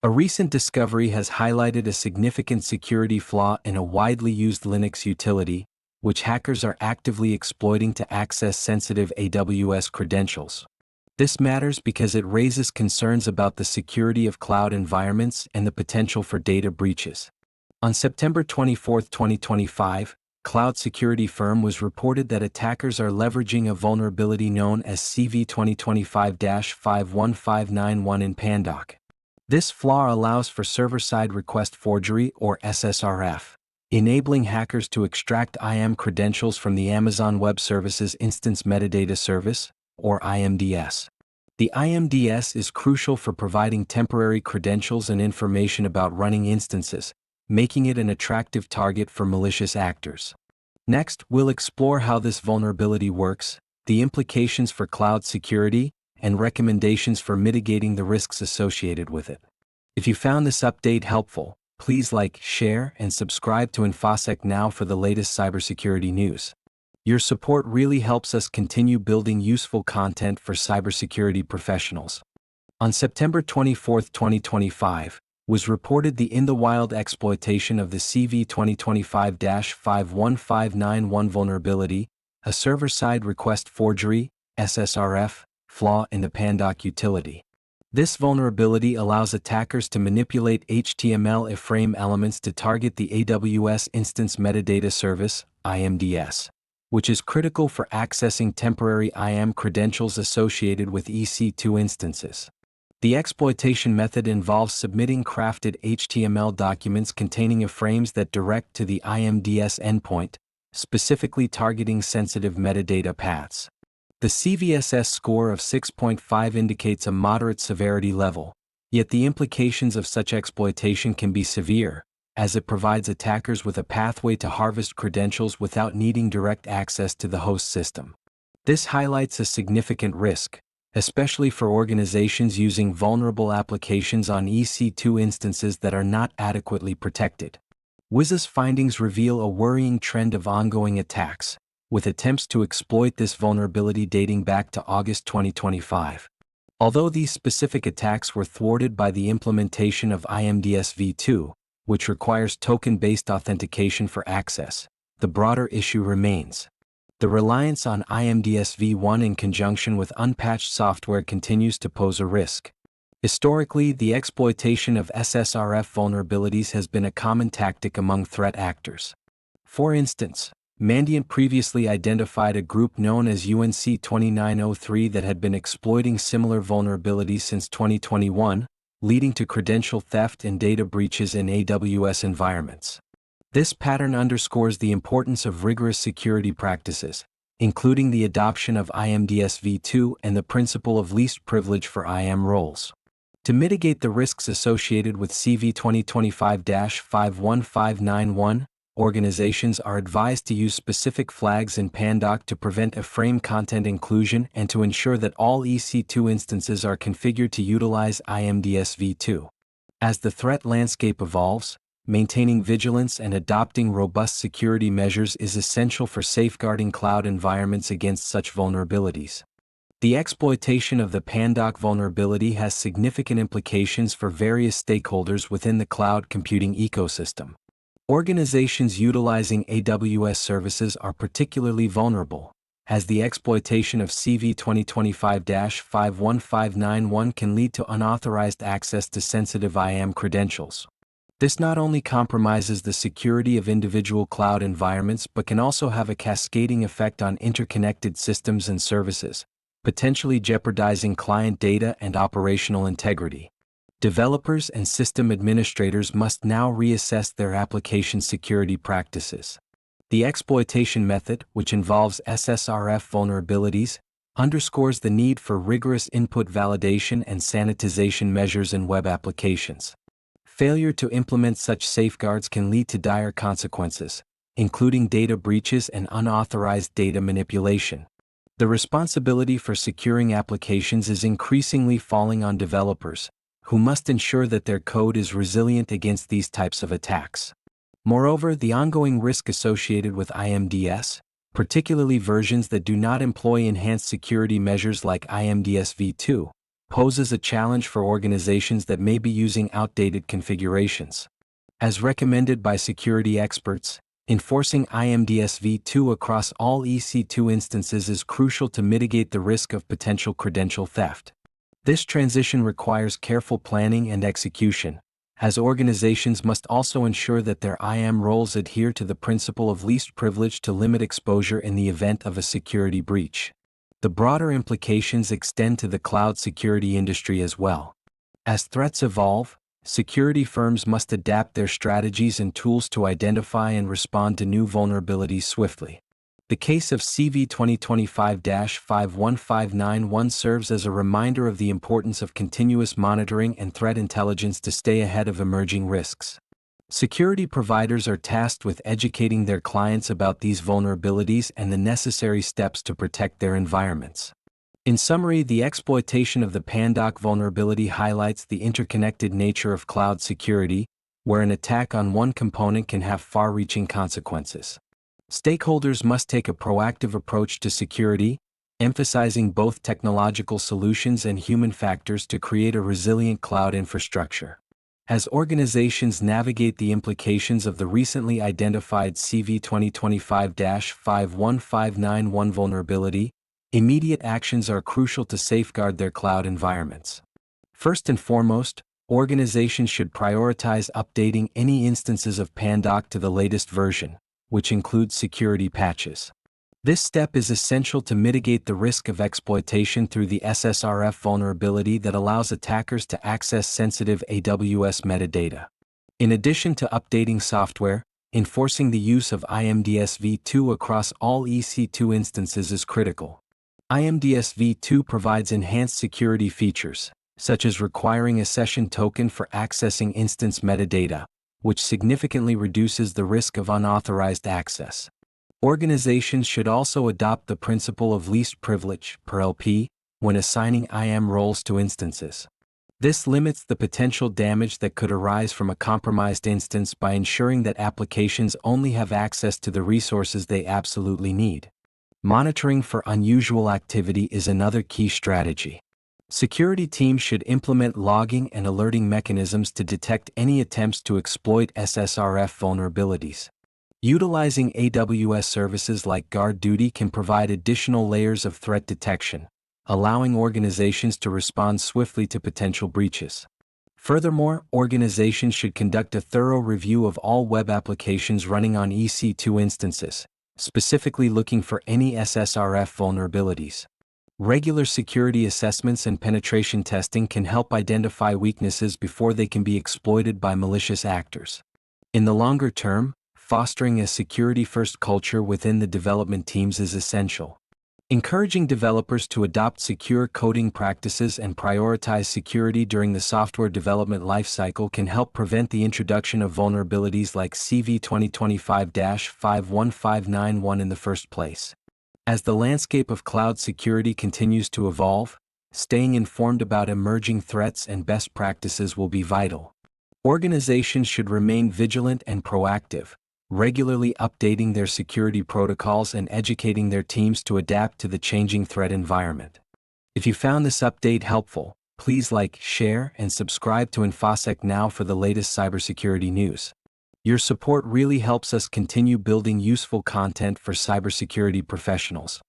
A recent discovery has highlighted a significant security flaw in a widely used Linux utility, which hackers are actively exploiting to access sensitive AWS credentials. This matters because it raises concerns about the security of cloud environments and the potential for data breaches. On September 24, 2025, cloud security firm was reported that attackers are leveraging a vulnerability known as CVE-2025-51591 in Pandoc. This flaw allows for server-side request forgery or SSRF, enabling hackers to extract IAM credentials from the Amazon Web Services Instance Metadata Service, or IMDS. The IMDS is crucial for providing temporary credentials and information about running instances, making it an attractive target for malicious actors. Next, we'll explore how this vulnerability works, the implications for cloud security, and recommendations for mitigating the risks associated with it. If you found this update helpful, please like, share, and subscribe to InfoSec Now for the latest cybersecurity news. Your support really helps us continue building useful content for cybersecurity professionals. On September 24, 2025, was reported the in-the-wild exploitation of the CVE-2025-51591 vulnerability, a server-side request forgery, SSRF, flaw in the Pandoc utility. This vulnerability allows attackers to manipulate HTML iframe elements to target the AWS Instance Metadata Service, IMDS, which is critical for accessing temporary IAM credentials associated with EC2 instances. The exploitation method involves submitting crafted HTML documents containing iframes that direct to the IMDS endpoint, specifically targeting sensitive metadata paths. The CVSS score of 6.5 indicates a moderate severity level, yet the implications of such exploitation can be severe, as it provides attackers with a pathway to harvest credentials without needing direct access to the host system. This highlights a significant risk, especially for organizations using vulnerable applications on EC2 instances that are not adequately protected. WS's findings reveal a worrying trend of ongoing attacks, with attempts to exploit this vulnerability dating back to August 2025. Although these specific attacks were thwarted by the implementation of IMDS v2, which requires token-based authentication for access, the broader issue remains. The reliance on IMDS v1 in conjunction with unpatched software continues to pose a risk. Historically, the exploitation of SSRF vulnerabilities has been a common tactic among threat actors. For instance, Mandiant previously identified a group known as UNC2903 that had been exploiting similar vulnerabilities since 2021, leading to credential theft and data breaches in AWS environments. This pattern underscores the importance of rigorous security practices, including the adoption of IMDS v2 and the principle of least privilege for IAM roles. To mitigate the risks associated with CVE-2025-51591, organizations are advised to use specific flags in Pandoc to prevent iframe content inclusion and to ensure that all EC2 instances are configured to utilize IMDS v2. As the threat landscape evolves, maintaining vigilance and adopting robust security measures is essential for safeguarding cloud environments against such vulnerabilities. The exploitation of the Pandoc vulnerability has significant implications for various stakeholders within the cloud computing ecosystem. Organizations utilizing AWS services are particularly vulnerable, as the exploitation of CVE-2025-51591 can lead to unauthorized access to sensitive IAM credentials. This not only compromises the security of individual cloud environments but can also have a cascading effect on interconnected systems and services, potentially jeopardizing client data and operational integrity. Developers and system administrators must now reassess their application security practices. The exploitation method, which involves SSRF vulnerabilities, underscores the need for rigorous input validation and sanitization measures in web applications. Failure to implement such safeguards can lead to dire consequences, including data breaches and unauthorized data manipulation. The responsibility for securing applications is increasingly falling on developers, who must ensure that their code is resilient against these types of attacks. Moreover, the ongoing risk associated with IMDS, particularly versions that do not employ enhanced security measures like IMDS v2, poses a challenge for organizations that may be using outdated configurations. As recommended by security experts, enforcing IMDS v2 across all EC2 instances is crucial to mitigate the risk of potential credential theft. This transition requires careful planning and execution, as organizations must also ensure that their IAM roles adhere to the principle of least privilege to limit exposure in the event of a security breach. The broader implications extend to the cloud security industry as well. As threats evolve, security firms must adapt their strategies and tools to identify and respond to new vulnerabilities swiftly. The case of CVE-2025-51591 serves as a reminder of the importance of continuous monitoring and threat intelligence to stay ahead of emerging risks. Security providers are tasked with educating their clients about these vulnerabilities and the necessary steps to protect their environments. In summary, the exploitation of the Pandoc vulnerability highlights the interconnected nature of cloud security, where an attack on one component can have far-reaching consequences. Stakeholders must take a proactive approach to security, emphasizing both technological solutions and human factors to create a resilient cloud infrastructure. As organizations navigate the implications of the recently identified CVE-2025-51591 vulnerability, immediate actions are crucial to safeguard their cloud environments. First and foremost, organizations should prioritize updating any instances of Pandoc to the latest version, which includes security patches. This step is essential to mitigate the risk of exploitation through the SSRF vulnerability that allows attackers to access sensitive AWS metadata. In addition to updating software, enforcing the use of IMDS v2 across all EC2 instances is critical. IMDS v2 provides enhanced security features, such as requiring a session token for accessing instance metadata, which significantly reduces the risk of unauthorized access. Organizations should also adopt the principle of least privilege per LP when assigning IAM roles to instances. This limits the potential damage that could arise from a compromised instance by ensuring that applications only have access to the resources they absolutely need. Monitoring for unusual activity is another key strategy. Security teams should implement logging and alerting mechanisms to detect any attempts to exploit SSRF vulnerabilities. Utilizing AWS services like GuardDuty can provide additional layers of threat detection, allowing organizations to respond swiftly to potential breaches. Furthermore, organizations should conduct a thorough review of all web applications running on EC2 instances, specifically looking for any SSRF vulnerabilities. Regular security assessments and penetration testing can help identify weaknesses before they can be exploited by malicious actors. In the longer term, fostering a security-first culture within the development teams is essential. Encouraging developers to adopt secure coding practices and prioritize security during the software development lifecycle can help prevent the introduction of vulnerabilities like CVE-2025-51591 in the first place. As the landscape of cloud security continues to evolve, staying informed about emerging threats and best practices will be vital. Organizations should remain vigilant and proactive, regularly updating their security protocols and educating their teams to adapt to the changing threat environment. If you found this update helpful, please like, share, and subscribe to InfoSec Now for the latest cybersecurity news. Your support really helps us continue building useful content for cybersecurity professionals.